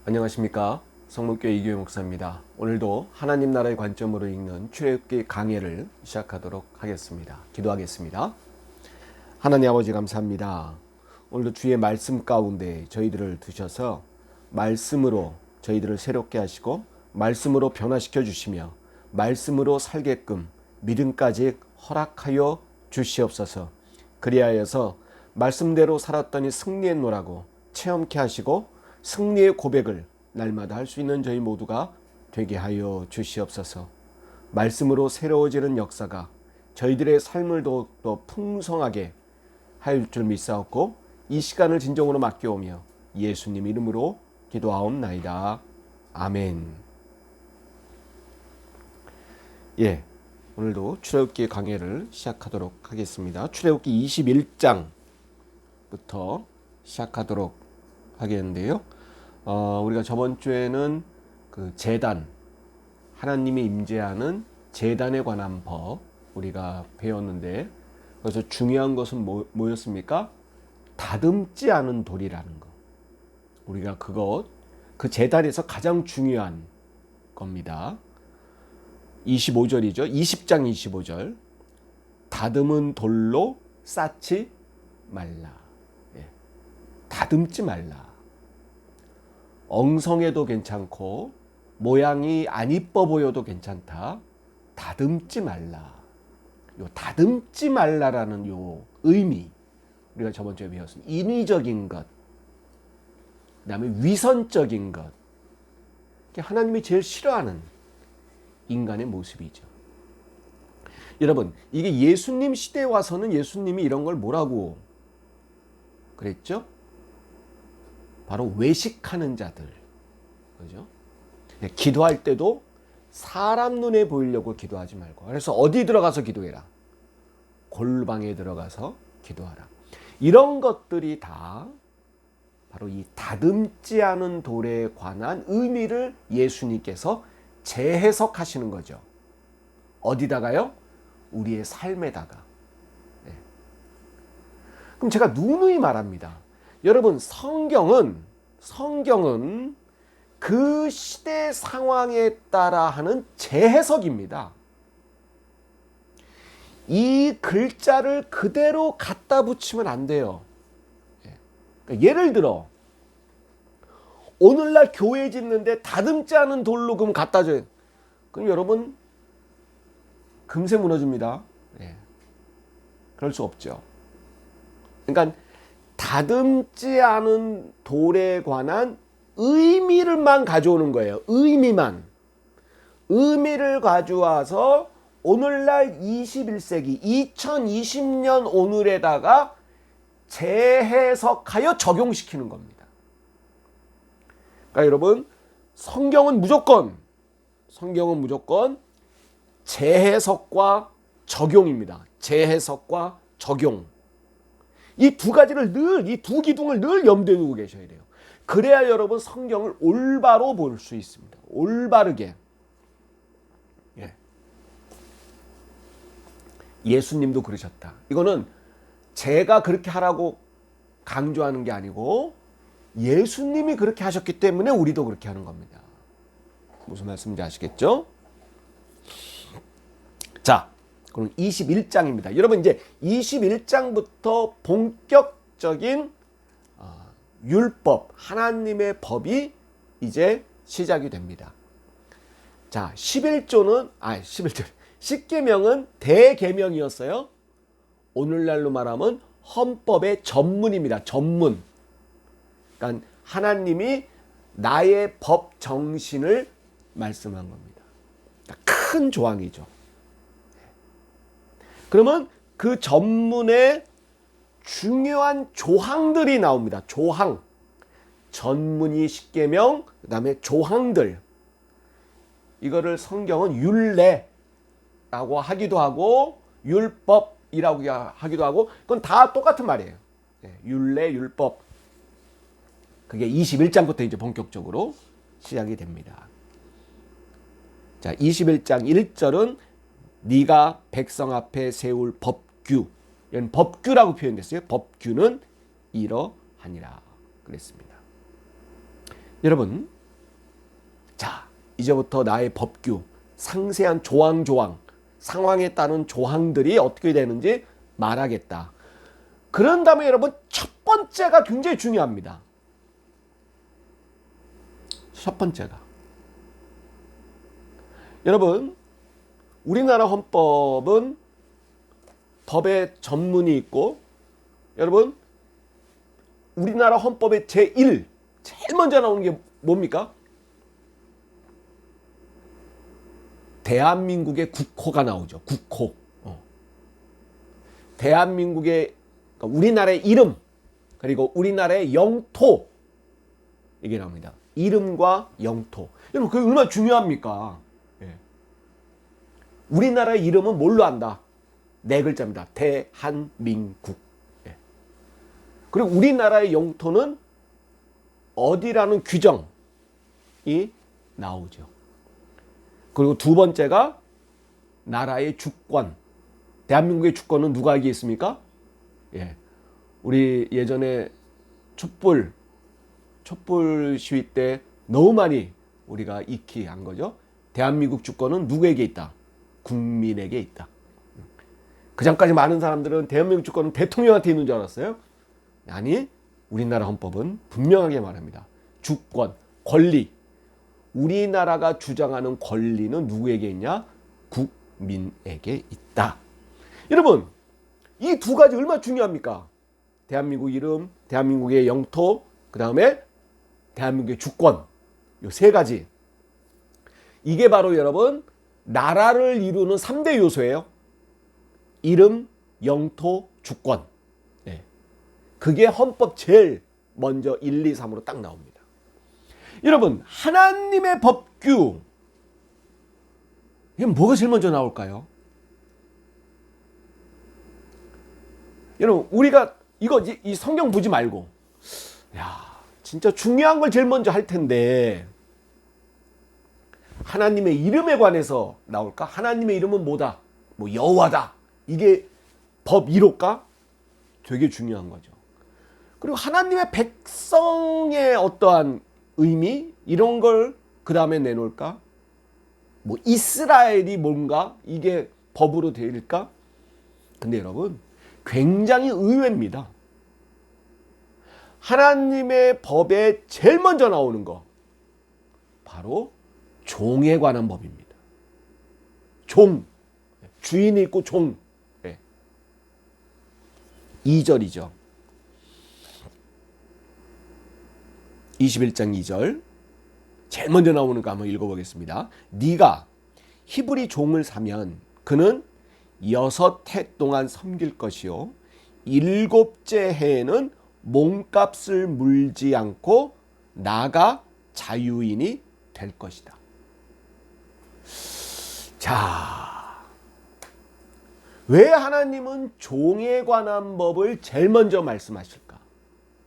안녕하십니까, 성목교회 이교회 목사입니다. 오늘도 하나님 나라의 관점으로 읽는 출애굽기 강해를 시작하도록 하겠습니다. 기도하겠습니다. 하나님 아버지 감사합니다. 오늘도 주의 말씀 가운데 저희들을 두셔서 말씀으로 저희들을 새롭게 하시고 말씀으로 변화시켜 주시며 말씀으로 살게끔 믿음까지 허락하여 주시옵소서. 그리하여서 말씀대로 살았더니 승리했노라고 체험케 하시고 승리의 고백을 날마다 할 수 있는 저희 모두가 되게 하여 주시옵소서. 말씀으로 새로워지는 역사가 저희들의 삶을 더욱더 풍성하게 할 줄 믿사옵고 이 시간을 진정으로 맡겨오며 예수님 이름으로 기도하옵나이다. 아멘. 오늘도 출애굽기 강해를 시작하도록 하겠습니다. 출애굽기 21장부터 시작하도록 하겠는데요. 우리가 저번 주에는 그 제단, 하나님이 임재하는 제단에 관한 법 우리가 배웠는데, 그래서 중요한 것은 뭐였습니까? 다듬지 않은 돌이라는 거. 우리가 그 제단에서 가장 중요한 겁니다. 25절이죠. 20장 25절. 다듬은 돌로 쌓지 말라. 다듬지 말라. 엉성해도 괜찮고 모양이 안 이뻐 보여도 괜찮다. 다듬지 말라. 요 다듬지 말라라는 요 의미, 우리가 저번 주에 배웠습니다. 인위적인 것, 그 다음에 위선적인 것, 하나님이 제일 싫어하는 인간의 모습이죠. 여러분, 이게 예수님 시대에 와서는 예수님이 이런 걸 뭐라고 그랬죠? 바로 외식하는 자들, 그죠? 기도할 때도 사람 눈에 보이려고 기도하지 말고, 그래서 어디 들어가서 기도해라? 골방에 들어가서 기도하라. 이런 것들이 다 바로 이 다듬지 않은 돌에 관한 의미를 예수님께서 재해석하시는 거죠. 어디다가요? 우리의 삶에다가. 그럼 제가 누누이 말합니다. 여러분, 성경은 그 시대 상황에 따라 하는 재해석입니다. 이 글자를 그대로 갖다 붙이면 안 돼요. 그러니까 예를 들어 오늘날 교회 짓는데 다듬지 않은 돌로 그럼 갖다 줘요. 그럼 여러분 금세 무너집니다. 그럴 수 없죠. 그러니까 다듬지 않은 돌에 관한 의미를만 가져오는 거예요. 의미를 가져와서 오늘날 21세기 2020년 오늘에다가 재해석하여 적용시키는 겁니다. 그러니까 여러분, 성경은 무조건 재해석과 적용입니다. 재해석과 적용. 이 두 가지를 이 두 기둥을 늘 염두에 두고 계셔야 돼요. 그래야 여러분 성경을 올바로 볼 수 있습니다. 올바르게. 예수님도 그러셨다. 이거는 제가 그렇게 하라고 강조하는 게 아니고 예수님이 그렇게 하셨기 때문에 우리도 그렇게 하는 겁니다. 무슨 말씀인지 아시겠죠? 자, 그럼 21장입니다. 여러분, 이제 21장부터 본격적인 율법, 하나님의 법이 이제 시작이 됩니다. 자, 10계명은 대계명이었어요. 오늘날로 말하면 헌법의 전문입니다. 전문. 그러니까 하나님이 나의 법 정신을 말씀한 겁니다. 큰 조항이죠. 그러면 그 전문의 중요한 조항들이 나옵니다. 조항. 전문이 10계명, 그 다음에 조항들. 이거를 성경은 율례라고 하기도 하고 율법이라고 하기도 하고, 그건 다 똑같은 말이에요. 율례, 율법. 그게 21장부터 이제 본격적으로 시작이 됩니다. 자, 21장 1절은 네가 백성 앞에 세울 법규. 이건 법규라고 표현됐어요. 법규는 이러하니라 그랬습니다. 여러분, 이제부터 나의 법규, 상세한 조항 상황에 따른 조항들이 어떻게 되는지 말하겠다. 그런 다음에 여러분 첫 번째가 굉장히 중요합니다. 첫 번째가 여러분 우리나라 헌법은 법의 전문이 있고 여러분 우리나라 헌법의 제1 제일 먼저 나오는 게 뭡니까? 대한민국의 국호가 나오죠. 국호. 대한민국의 그러니까 우리나라의 이름 그리고 우리나라의 영토 이게 나옵니다. 이름과 영토. 여러분 그게 얼마나 중요합니까? 예. 우리나라의 이름은 뭘로 한다? 네 글자입니다. 대한민국. 예. 그리고 우리나라의 영토는 어디라는 규정이 나오죠. 그리고 두 번째가 나라의 주권. 대한민국의 주권은 누가 알겠습니까? 예. 우리 예전에 촛불 시위 때 너무 많이 우리가 익히 한 거죠. 대한민국 주권은 누구에게 있다? 국민에게 있다. 그 전까지 많은 사람들은 대한민국 주권은 대통령한테 있는 줄 알았어요. 아니, 우리나라 헌법은 분명하게 말합니다. 주권, 권리. 우리나라가 주장하는 권리는 누구에게 있냐? 국민에게 있다. 여러분, 이 두 가지 얼마나 중요합니까? 대한민국 이름, 대한민국의 영토, 그 다음에 대한민국의 주권. 이 세 가지. 이게 바로 여러분, 나라를 이루는 3대 요소예요. 이름, 영토, 주권. 네. 그게 헌법 제일 먼저 1, 2, 3으로 딱 나옵니다. 여러분, 하나님의 법규. 이게 뭐가 제일 먼저 나올까요? 여러분, 우리가 이 성경 보지 말고, 야, 진짜 중요한 걸 제일 먼저 할 텐데, 하나님의 이름에 관해서 나올까? 하나님의 이름은 뭐다? 뭐 여호와다. 이게 법 1호일까? 되게 중요한 거죠. 그리고 하나님의 백성의 어떠한 의미 이런 걸 그 다음에 내놓을까? 뭐 이스라엘이 뭔가 이게 법으로 되일까? 근데 여러분 굉장히 의외입니다. 하나님의 법에 제일 먼저 나오는 거 바로 종에 관한 법입니다. 종, 주인이 있고 종. 2절이죠. 21장 2절 제일 먼저 나오는 거 한번 읽어보겠습니다. 네가 히브리 종을 사면 그는 6해 동안 섬길 것이요 7째 해에는 몸값을 물지 않고 나가 자유인이 될 것이다. 자, 왜 하나님은 종에 관한 법을 제일 먼저 말씀하실까?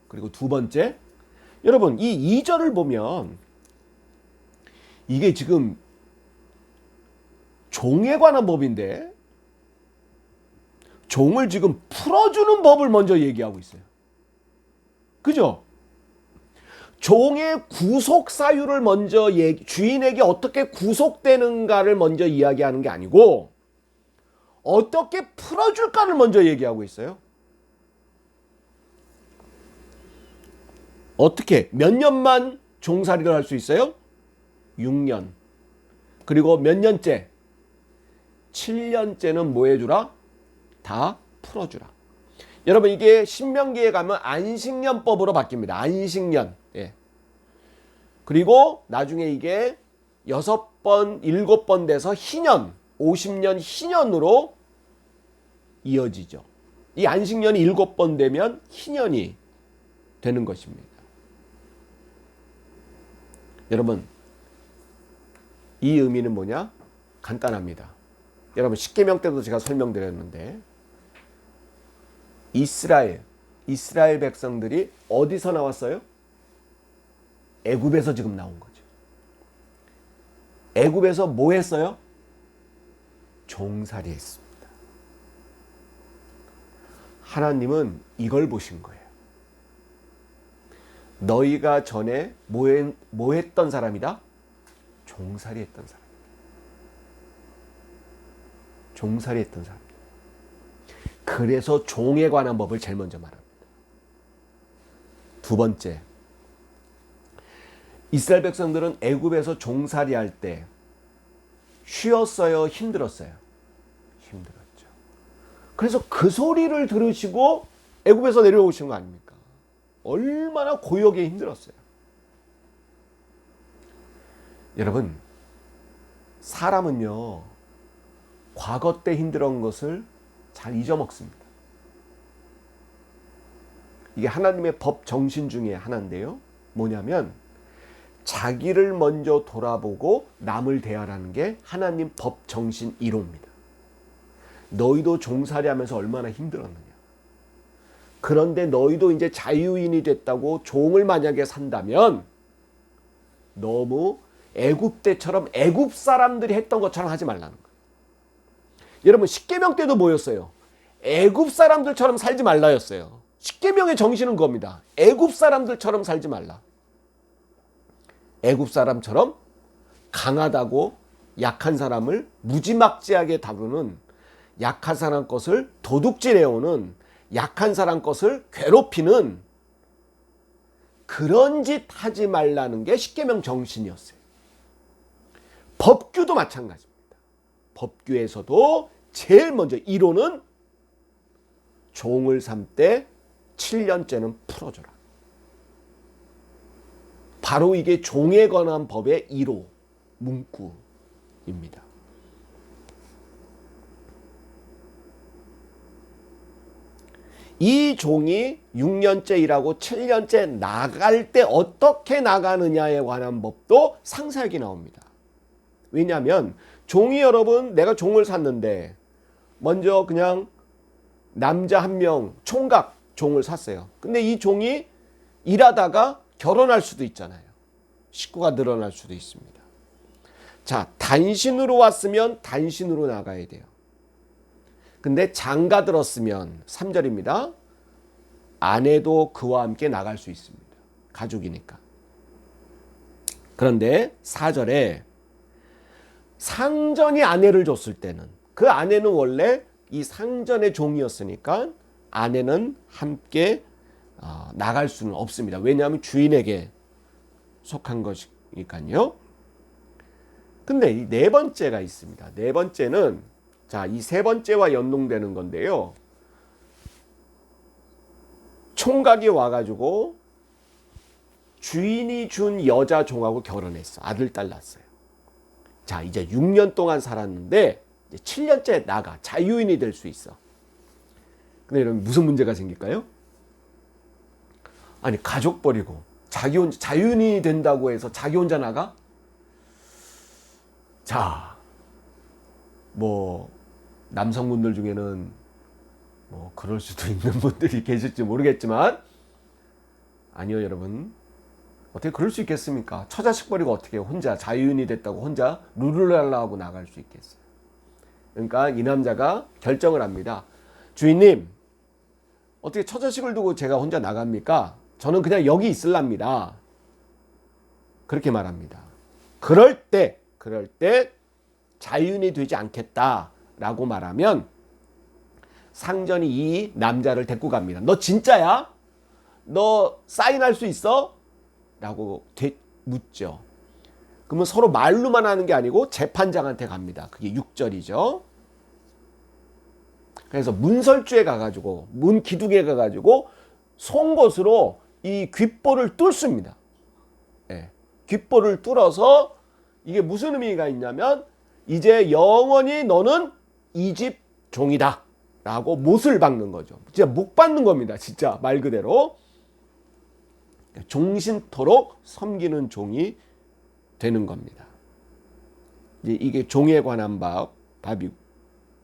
그리고 두 번째, 여러분 이 2절을 보면 이게 지금 종에 관한 법인데 종을 지금 풀어주는 법을 먼저 얘기하고 있어요. 그죠? 종의 구속 사유를 먼저 주인에게 어떻게 구속되는가를 먼저 이야기하는 게 아니고 어떻게 풀어줄까를 먼저 얘기하고 있어요. 어떻게 몇 년만 종살이를 할 수 있어요? 6년. 그리고 몇 년째? 7년째는 뭐 해주라? 다 풀어주라. 여러분 이게 신명기에 가면 안식년법으로 바뀝니다. 안식년. 예. 그리고 나중에 이게 6번, 7번 돼서 희년, 50년 희년으로 이어지죠. 이 안식년이 7번 되면 희년이 되는 것입니다. 여러분 이 의미는 뭐냐? 간단합니다. 여러분 십계명 때도 제가 설명드렸는데 이스라엘 백성들이 어디서 나왔어요? 애굽에서 지금 나온 거죠. 애굽에서 뭐 했어요? 종살이 했습니다. 하나님은 이걸 보신 거예요. 너희가 전에 뭐 했던 사람이다? 종살이 했던 사람. 종살이 했던 사람. 그래서 종에 관한 법을 제일 먼저 말합니다. 두 번째, 이스라엘 백성들은 애굽에서 종살이 할 때 쉬었어요? 힘들었어요? 힘들었죠. 그래서 그 소리를 들으시고 애굽에서 내려오신 거 아닙니까? 얼마나 고역에 힘들었어요. 여러분, 사람은요, 과거 때 힘들었던 것을 잘 잊어먹습니다. 이게 하나님의 법 정신 중에 하나인데요. 뭐냐면 자기를 먼저 돌아보고 남을 대하라는 게 하나님 법 정신 1호입니다. 너희도 종살이 하면서 얼마나 힘들었느냐. 그런데 너희도 이제 자유인이 됐다고 종을 만약에 산다면 너무 애굽 때처럼 애굽 사람들이 했던 것처럼 하지 말라는 거예요. 여러분, 십계명 때도 뭐였어요? 애굽 사람들처럼 살지 말라였어요. 십계명의 정신은 겁니다. 애굽 사람들처럼 살지 말라. 애굽 사람처럼 강하다고 약한 사람을 무지막지하게 다루는, 약한 사람 것을 도둑질해오는, 약한 사람 것을 괴롭히는 그런 짓 하지 말라는 게 십계명 정신이었어요. 법규도 마찬가지입니다. 법규에서도 제일 먼저 1호는 종을 삼 때 7년째는 풀어줘라. 바로 이게 종에 관한 법의 1호 문구입니다. 이 종이 6년째 일하고 7년째 나갈 때 어떻게 나가느냐에 관한 법도 상세하게 나옵니다. 왜냐하면 종이, 여러분, 내가 종을 샀는데 먼저 그냥 남자 한 명 총각 종을 샀어요. 근데 이 종이 일하다가 결혼할 수도 있잖아요. 식구가 늘어날 수도 있습니다. 자, 단신으로 왔으면 단신으로 나가야 돼요. 근데 장가 들었으면 3절입니다. 아내도 그와 함께 나갈 수 있습니다. 가족이니까. 그런데 4절에 상전이 아내를 줬을 때는, 그 아내는 원래 이 상전의 종이었으니까 아내는 함께 나갈 수는 없습니다. 왜냐하면 주인에게 속한 것이니까요. 근데 이 네 번째가 있습니다. 네 번째는, 자, 이 세 번째와 연동되는 건데요. 총각이 와가지고 주인이 준 여자 종하고 결혼했어. 아들, 딸 낳았어요. 자, 이제 6년 동안 살았는데 이제 7년째 나가. 자유인이 될 수 있어. 근데 여러분, 무슨 문제가 생길까요? 아니, 가족 버리고 자기 혼자 자유인이 된다고 해서 자기 혼자 나가? 자, 뭐 남성분들 중에는 뭐 그럴 수도 있는 분들이 계실지 모르겠지만, 아니요, 여러분. 어떻게 그럴 수 있겠습니까? 처자식 버리고 어떻게 혼자 자유인이 됐다고 혼자 룰루랄라 하고 나갈 수 있겠어요? 그러니까 이 남자가 결정을 합니다. 주인님, 어떻게 처자식을 두고 제가 혼자 나갑니까? 저는 그냥 여기 있을랍니다. 그렇게 말합니다. 그럴 때 자유인이 되지 않겠다라고 말하면 상전이 이 남자를 데리고 갑니다. 너 진짜야? 너 사인할 수 있어? 라고 묻죠. 그러면 서로 말로만 하는 게 아니고 재판장한테 갑니다. 그게 6절이죠. 그래서 문설주에 가가지고, 문기둥에 가가지고 송곳으로 이 귓볼을 뚫습니다. 네. 귓볼을 뚫어서, 이게 무슨 의미가 있냐면 이제 영원히 너는 이 집 종이다 라고 못을 박는 거죠. 진짜 목 박는 겁니다. 진짜 말 그대로 종신토록 섬기는 종이 되는 겁니다. 이게 종에 관한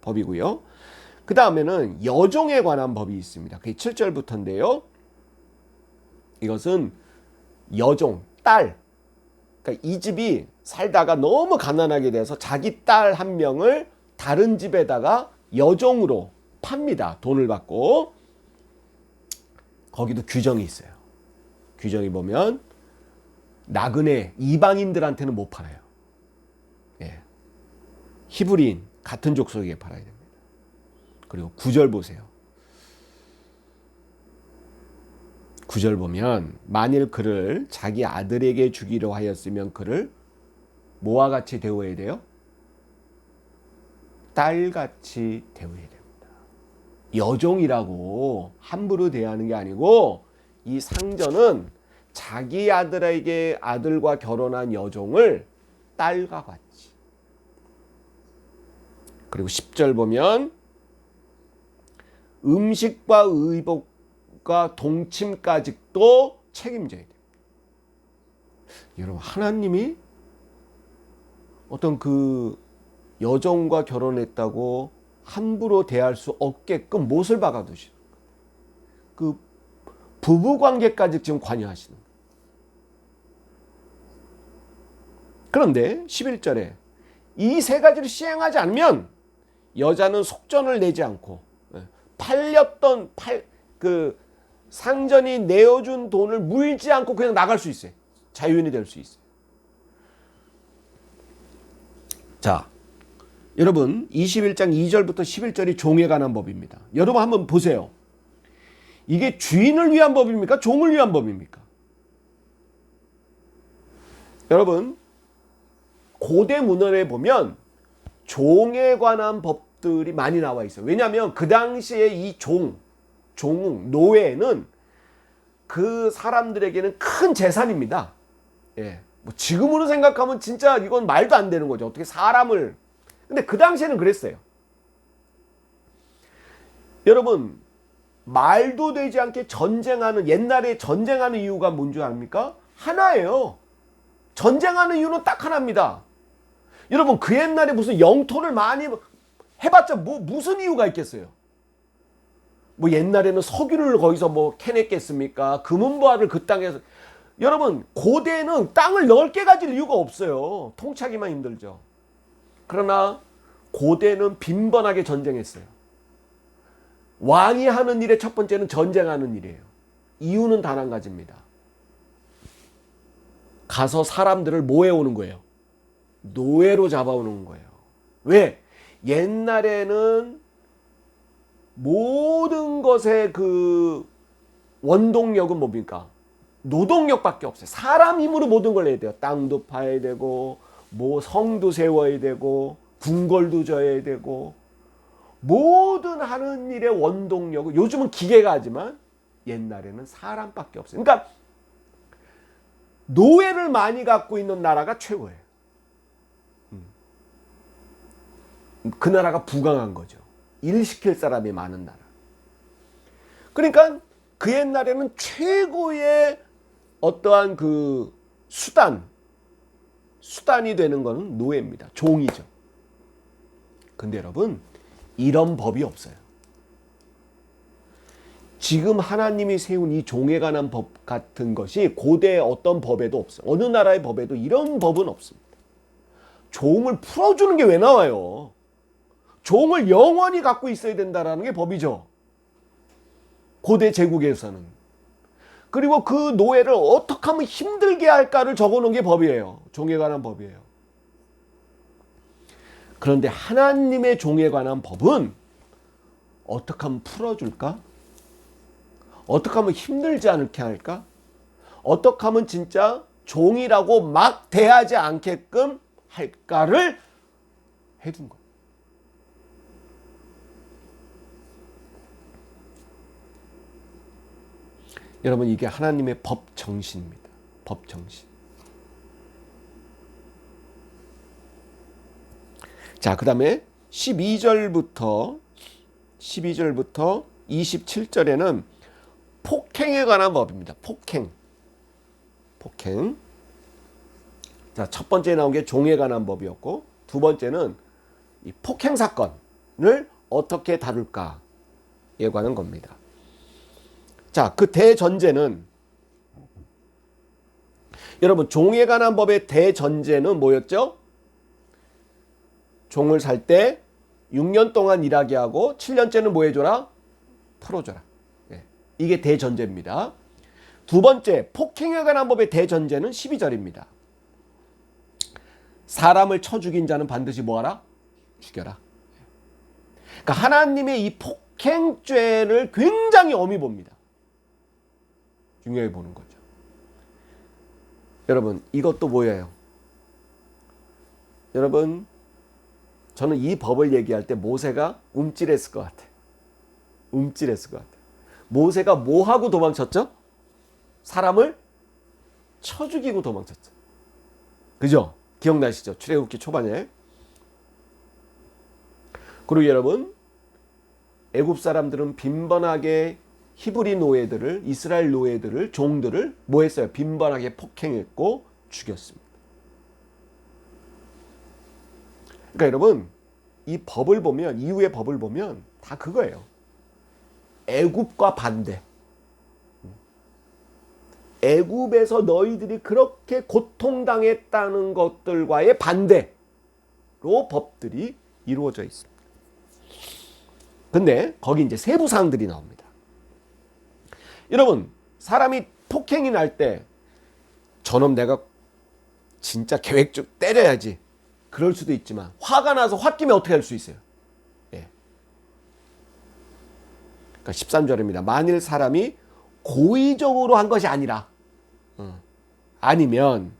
법이고요. 그 다음에는 여종에 관한 법이 있습니다. 그게 7절부터인데요. 이것은 여종, 딸. 그러니까 이 집이 살다가 너무 가난하게 돼서 자기 딸 한 명을 다른 집에다가 여종으로 팝니다. 돈을 받고. 거기도 규정이 있어요. 규정이 보면 나그네 이방인들한테는 못 팔아요. 히브리인 같은 족속에게 팔아야 됩니다. 그리고 9절 보세요. 9절 보면 만일 그를 자기 아들에게 주기로 하였으면 그를 뭐와 같이 대우해야 돼요? 딸같이 대우해야 됩니다. 여종이라고 함부로 대하는 게 아니고 이 상전은 자기 아들과 결혼한 여종을 딸과 같이. 그리고 10절 보면 음식과 의복과 동침까지도 책임져야 돼요. 여러분, 하나님이 어떤 그 여종과 결혼했다고 함부로 대할 수 없게끔 못을 박아두시는 거예요. 그 부부관계까지 지금 관여하시는 거예요. 그런데 11절에 이 세 가지를 시행하지 않으면 여자는 속전을 내지 않고 팔렸던 그 상전이 내어준 돈을 물지 않고 그냥 나갈 수 있어요. 자유인이 될 수 있어요. 자, 여러분 21장 2절부터 11절이 종에 관한 법입니다. 여러분 한번 보세요. 이게 주인을 위한 법입니까? 종을 위한 법입니까? 여러분 고대 문헌에 보면 종에 관한 법들이 많이 나와 있어요. 왜냐하면 그 당시에 이 노예는 그 사람들에게는 큰 재산입니다. 예, 뭐 지금으로 생각하면 진짜 이건 말도 안 되는 거죠. 어떻게 사람을. 근데 그 당시에는 그랬어요. 여러분 말도 되지 않게 전쟁하는, 옛날에 전쟁하는 이유가 뭔지 압니까? 하나예요. 전쟁하는 이유는 딱 하나입니다. 여러분 그 옛날에 무슨 영토를 많이 해봤자 무슨 이유가 있겠어요? 뭐 옛날에는 석유를 거기서 뭐 캐냈겠습니까? 금은보화를 그 땅에서. 여러분 고대에는 땅을 넓게 가질 이유가 없어요. 통치하기만 힘들죠. 그러나 고대는 빈번하게 전쟁했어요. 왕이 하는 일의 첫 번째는 전쟁하는 일이에요. 이유는 단 한 가지입니다. 가서 사람들을 뭐 해오는 거예요? 노예로 잡아오는 거예요. 왜? 옛날에는 모든 것의 그 원동력은 뭡니까? 노동력밖에 없어요. 사람 힘으로 모든 걸 해야 돼요. 땅도 파야 되고 뭐 성도 세워야 되고 궁궐도 져야 되고 모든 하는 일의 원동력은 요즘은 기계가 하지만 옛날에는 사람밖에 없어요. 그러니까 노예를 많이 갖고 있는 나라가 최고예요. 그 나라가 부강한 거죠. 일 시킬 사람이 많은 나라. 그러니까 그 옛날에는 최고의 어떠한 그 수단이 되는 것은 노예입니다. 종이죠. 근데 여러분 이런 법이 없어요. 지금 하나님이 세운 이 종에 관한 법 같은 것이 고대의 어떤 법에도 없어요. 어느 나라의 법에도 이런 법은 없습니다. 종을 풀어주는 게 왜 나와요? 종을 영원히 갖고 있어야 된다는 게 법이죠. 고대 제국에서는. 그리고 그 노예를 어떻게 하면 힘들게 할까를 적어놓은 게 법이에요. 종에 관한 법이에요. 그런데 하나님의 종에 관한 법은 어떻게 하면 풀어줄까? 어떻게 하면 힘들지 않게 할까? 어떻게 하면 진짜 종이라고 막 대하지 않게끔 할까를 해둔 거예요. 여러분 이게 하나님의 법 정신입니다. 법 정신. 자, 그 다음에 12절부터 27절에는 폭행에 관한 법입니다. 폭행. 자, 첫 번째 나온 게 종에 관한 법이었고, 두 번째는 이 폭행 사건을 어떻게 다룰까에 관한 겁니다. 자, 그 대전제는 여러분 종에 관한 법의 대전제는 뭐였죠? 종을 살 때 6년 동안 일하게 하고 7년째는 뭐 해줘라? 풀어줘라. 네. 이게 대전제입니다. 두 번째 폭행에 관한 법의 대전제는 12절입니다. 사람을 쳐 죽인 자는 반드시 뭐하라? 죽여라. 그러니까 하나님의 이 폭행죄를 굉장히 엄히 봅니다. 중요히 보는 거죠. 여러분, 이것도 뭐예요? 여러분, 저는 이 법을 얘기할 때 모세가 움찔했을 것 같아요. 움찔했을 것 같아요. 모세가 뭐 하고 도망쳤죠? 사람을 쳐 죽이고 도망쳤죠. 그죠? 기억나시죠? 출애굽기 초반에. 그리고 여러분, 애굽 사람들은 빈번하게 히브리 노예들을, 이스라엘 노예들을, 종들을 뭐 했어요? 빈번하게 폭행했고 죽였습니다. 그러니까 여러분, 이 법을 보면, 이후의 법을 보면 다 그거예요. 애굽과 반대. 애굽에서 너희들이 그렇게 고통당했다는 것들과의 반대로 법들이 이루어져 있습니다. 근데 거기 이제 세부 사항들이 나옵니다. 여러분, 사람이 폭행이 날 때 저놈 내가 진짜 계획적으로 때려야지. 그럴 수도 있지만 화가 나서 홧김에 어떻게 할 수 있어요? 예. 그러니까 13절입니다. 만일 사람이 고의적으로 한 것이 아니라 아니면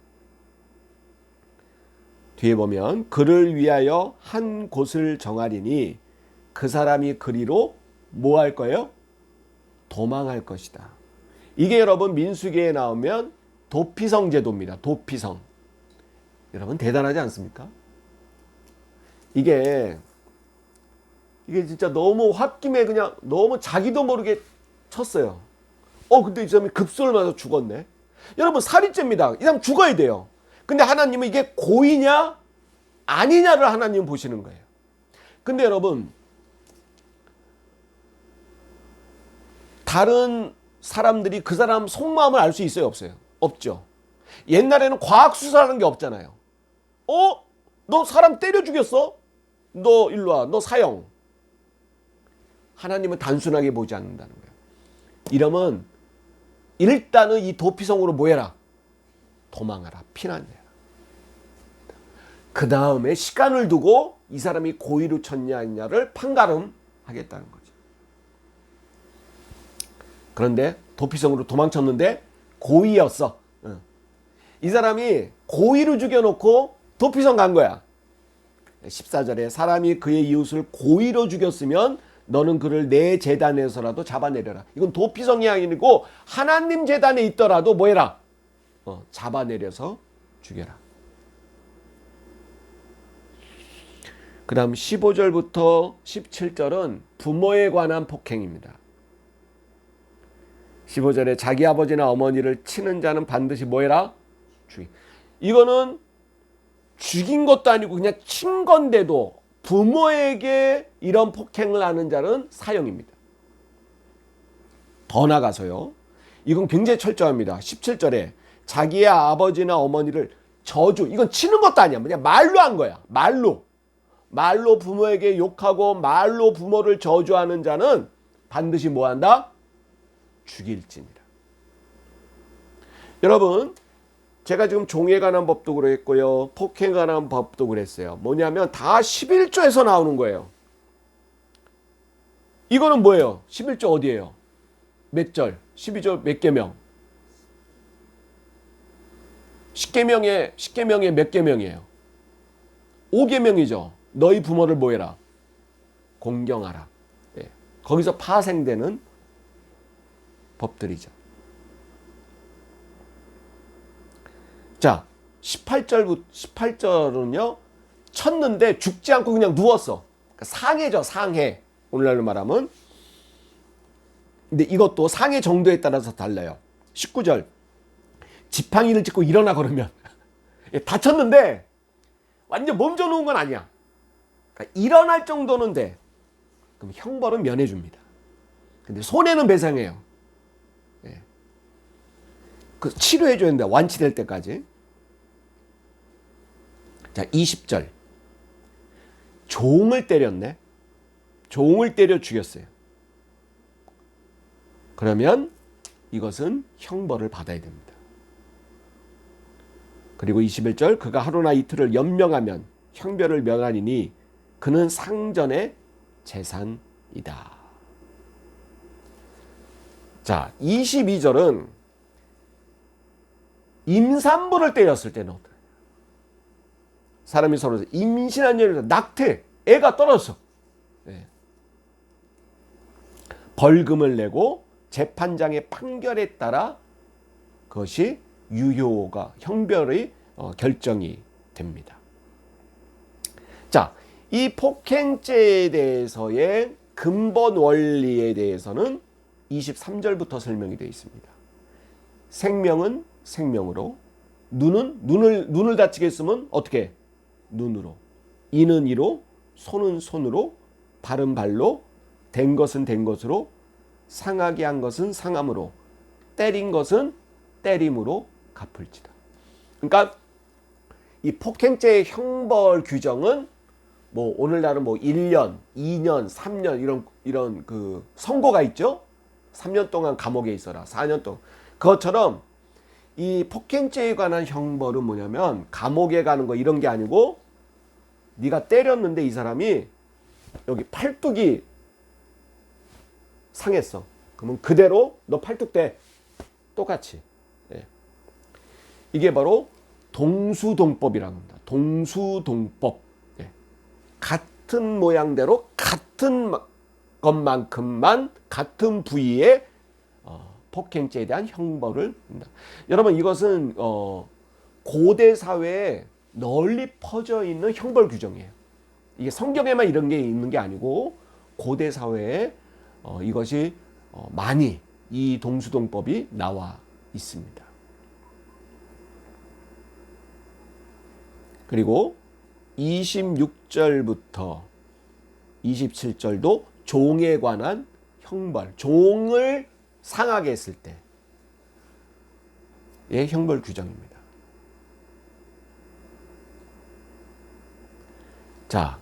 뒤에 보면 그를 위하여 한 곳을 정하리니 그 사람이 그리로 뭐 할 거예요? 도망할 것이다. 이게 여러분 민수기에 나오면 도피성 제도입니다. 도피성. 여러분 대단하지 않습니까? 이게 진짜 너무 홧김에 그냥 너무 자기도 모르게 쳤어요. 근데 이 사람이 급소를 맞아 죽었네. 여러분 살인죄입니다. 이 사람 죽어야 돼요. 근데 하나님은 이게 고의냐 아니냐를 하나님은 보시는 거예요. 근데 여러분 다른 사람들이 그 사람 속마음을 알 수 있어요? 없어요? 없죠. 옛날에는 과학수사라는 게 없잖아요. 너 사람 때려 죽였어? 너 일로 와. 너 사형. 하나님은 단순하게 보지 않는다는 거예요. 이러면 일단은 이 도피성으로 뭐 해라? 도망하라. 피난해라. 그 다음에 시간을 두고 이 사람이 고의로 쳤냐 아니냐를 판가름하겠다는 거죠. 그런데 도피성으로 도망쳤는데 고의였어. 이 사람이 고의로 죽여놓고 도피성 간 거야. 14절에 사람이 그의 이웃을 고의로 죽였으면 너는 그를 내 제단에서라도 잡아내려라. 이건 도피성이 아니고 하나님 제단에 있더라도 뭐 해라? 잡아내려서 죽여라. 그 다음 15절부터 17절은 부모에 관한 폭행입니다. 15절에 자기 아버지나 어머니를 치는 자는 반드시 뭐 해라? 죽이. 이거는 죽인 것도 아니고 그냥 친 건데도 부모에게 이런 폭행을 하는 자는 사형입니다. 더 나가서요. 이건 굉장히 철저합니다. 17절에 자기의 아버지나 어머니를 저주. 이건 치는 것도 아니야. 그냥 말로 한 거야. 말로 부모에게 욕하고 말로 부모를 저주하는 자는 반드시 뭐 한다? 죽일지니라. 여러분 제가 지금 종에 관한 법도 그랬고요. 폭행에 관한 법도 그랬어요. 뭐냐면 다 11조에서 나오는 거예요. 이거는 뭐예요? 11조 어디예요? 몇 절? 12조 몇 계명? 10계명에 몇 계명이에요? 5계명이죠. 너희 부모를 뭐 해라? 공경하라. 예. 거기서 파생되는 법들이죠. 자, 18절은요. 쳤는데 죽지 않고 그냥 누웠어. 그러니까 상해죠, 상해. 오늘날로 말하면. 근데 이것도 상해 정도에 따라서 달라요. 19절. 지팡이를 짚고 일어나 걸으면 다쳤는데 완전 몸져 놓은 건 아니야. 그러니까 일어날 정도는 돼. 그럼 형벌은 면해줍니다. 근데 손해는 배상해요. 예. 그 치료해줘야 된다. 완치될 때까지. 자, 20절. 종을 때렸네. 종을 때려 죽였어요. 그러면 이것은 형벌을 받아야 됩니다. 그리고 21절. 그가 하루나 이틀을 연명하면 형벌을 명하니니 그는 상전의 재산이다. 자, 22절은 임산부를 때렸을 때는 어떠냐. 사람이 서로 임신한 여인을 낙태, 애가 떨어졌어. 네. 벌금을 내고 재판장의 판결에 따라 그것이 유효가 형벌이 결정이 됩니다. 자, 이 폭행죄에 대해서의 근본 원리에 대해서는 23절부터 설명이 되어 있습니다. 생명은 생명으로, 눈을 다치게 했으면 어떻게? 눈으로, 이는 이로, 손은 손으로, 발은 발로, 된 것은 된 것으로, 상하게 한 것은 상함으로, 때린 것은 때림으로 갚을지다. 그러니까 이 폭행죄의 형벌 규정은 뭐 오늘날은 뭐 1년, 2년, 3년 이런 그 선고가 있죠. 3년 동안 감옥에 있어라. 4년 동안. 그것처럼 이 폭행죄에 관한 형벌은 뭐냐면 감옥에 가는 거 이런 게 아니고 네가 때렸는데 이 사람이 여기 팔뚝이 상했어. 그러면 그대로 너 팔뚝 대. 똑같이. 예. 이게 바로 동수동법이라고 합니다. 동수동법. 예. 같은 모양대로 같은 것만큼만 같은 부위에 폭행죄에 대한 형벌을 합니다. 여러분 이것은 고대 사회에 널리 퍼져 있는 형벌 규정이에요. 이게 성경에만 이런 게 있는 게 아니고 고대 사회에 이것이 많이 이 동수동법이 나와 있습니다. 그리고 26절부터 27절도 종에 관한 형벌, 종을 상하게 했을 때의 형벌 규정입니다. 자,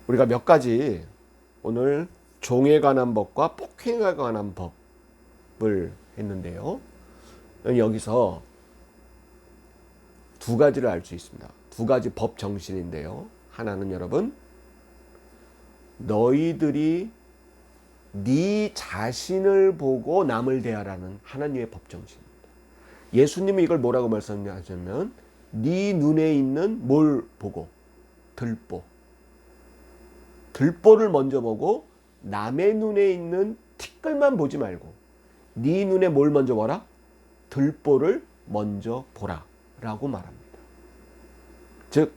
우리가 몇 가지 오늘 종에 관한 법과 폭행에 관한 법을 했는데요. 여기서 두 가지를 알 수 있습니다. 두 가지 법 정신인데요. 하나는 여러분, 너희들이 네 자신을 보고 남을 대하라는 하나님의 법 정신입니다. 예수님이 이걸 뭐라고 말씀하셨냐면 네 눈에 있는 뭘 보고? 들보. 들보를 먼저 보고 남의 눈에 있는 티끌만 보지 말고 네 눈에 뭘 먼저 보라? 들보를 먼저 보라 라고 말합니다. 즉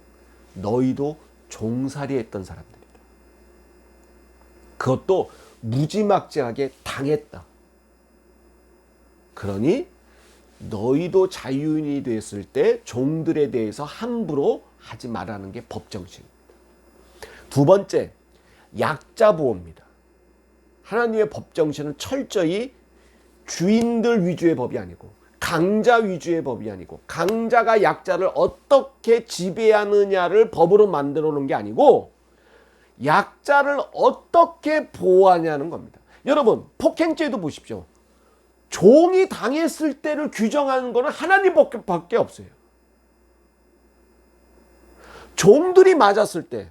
너희도 종살이했던 사람들이다. 그것도 무지막지하게 당했다. 그러니 너희도 자유인이 됐을 때 종들에 대해서 함부로 하지 말라는 게 법정신입니다. 두 번째, 약자 보호입니다. 하나님의 법정신은 철저히 주인들 위주의 법이 아니고 강자 위주의 법이 아니고 강자가 약자를 어떻게 지배하느냐를 법으로 만들어 놓은 게 아니고 약자를 어떻게 보호하냐는 겁니다. 여러분 폭행죄도 보십시오. 종이 당했을 때를 규정하는 것은 하나님밖에 없어요. 종들이 맞았을 때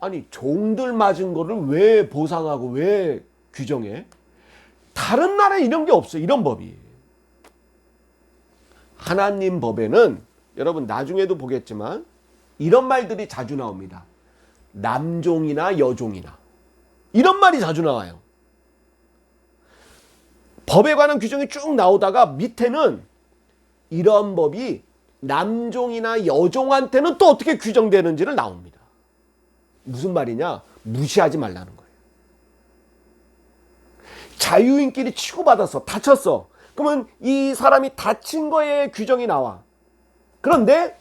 아니 종들 맞은 거를 왜 보상하고 왜 규정해? 다른 나라에 이런 게 없어요. 이런 법이. 하나님 법에는 여러분 나중에도 보겠지만 이런 말들이 자주 나옵니다. 남종이나 여종이나 이런 말이 자주 나와요. 법에 관한 규정이 쭉 나오다가 밑에는 이런 법이 남종이나 여종한테는 또 어떻게 규정되는지를 나옵니다. 무슨 말이냐? 무시하지 말라는 거예요. 자유인끼리 치고받았어. 다쳤어. 그러면 이 사람이 다친 거에 규정이 나와. 그런데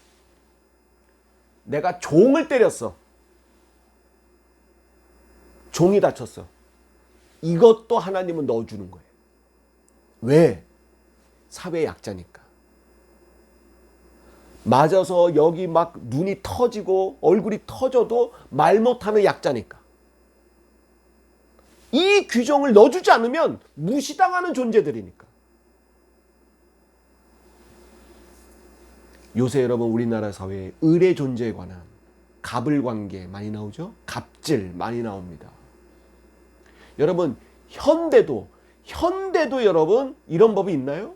내가 종을 때렸어. 종이 다쳤어. 이것도 하나님은 넣어주는 거예요. 왜? 사회 약자니까. 맞아서 여기 막 눈이 터지고 얼굴이 터져도 말 못하는 약자니까. 이 규정을 넣어주지 않으면 무시당하는 존재들이니까. 요새 여러분 우리나라 사회의 을의 존재에 관한 갑을 관계 많이 나오죠? 갑질 많이 나옵니다. 여러분 현대도 여러분 이런 법이 있나요?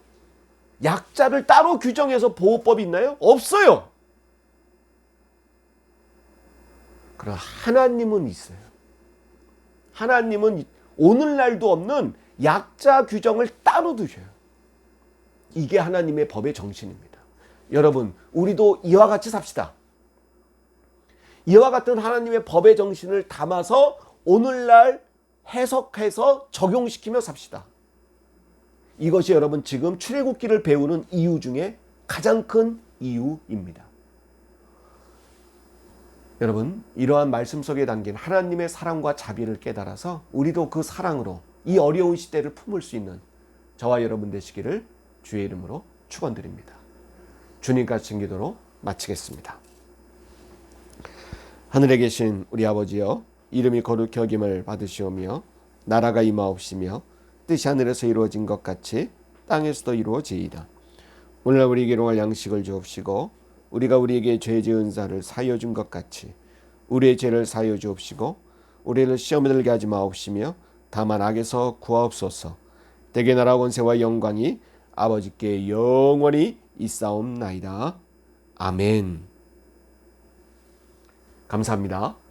약자를 따로 규정해서 보호법이 있나요? 없어요. 그러나 하나님은 있어요. 하나님은 오늘날도 없는 약자 규정을 따로 두셔요. 이게 하나님의 법의 정신입니다. 여러분 우리도 이와 같이 삽시다. 이와 같은 하나님의 법의 정신을 담아서 오늘날 해석해서 적용시키며 삽시다. 이것이 여러분 지금 출애굽기를 배우는 이유 중에 가장 큰 이유입니다. 여러분 이러한 말씀 속에 담긴 하나님의 사랑과 자비를 깨달아서 우리도 그 사랑으로 이 어려운 시대를 품을 수 있는 저와 여러분 되시기를 주의 이름으로 축원드립니다. 주님 같은 기도로 마치겠습니다. 하늘에 계신 우리 아버지여, 이름이 거룩히 여김을 받으시오며 나라가 임하옵시며 뜻이 하늘에서 이루어진 것 같이 땅에서도 이루어지이다. 오늘날 우리에게 일용할 양식을 주옵시고 우리가 우리에게 죄 지은 자를 사하여 준 것 같이 우리의 죄를 사하여 주옵시고 우리를 시험에 들게 하지 마옵시며 다만 악에서 구하옵소서. 대개 나라 권세와 영광이 아버지께 영원히 있사옵나이다. 아멘. 감사합니다.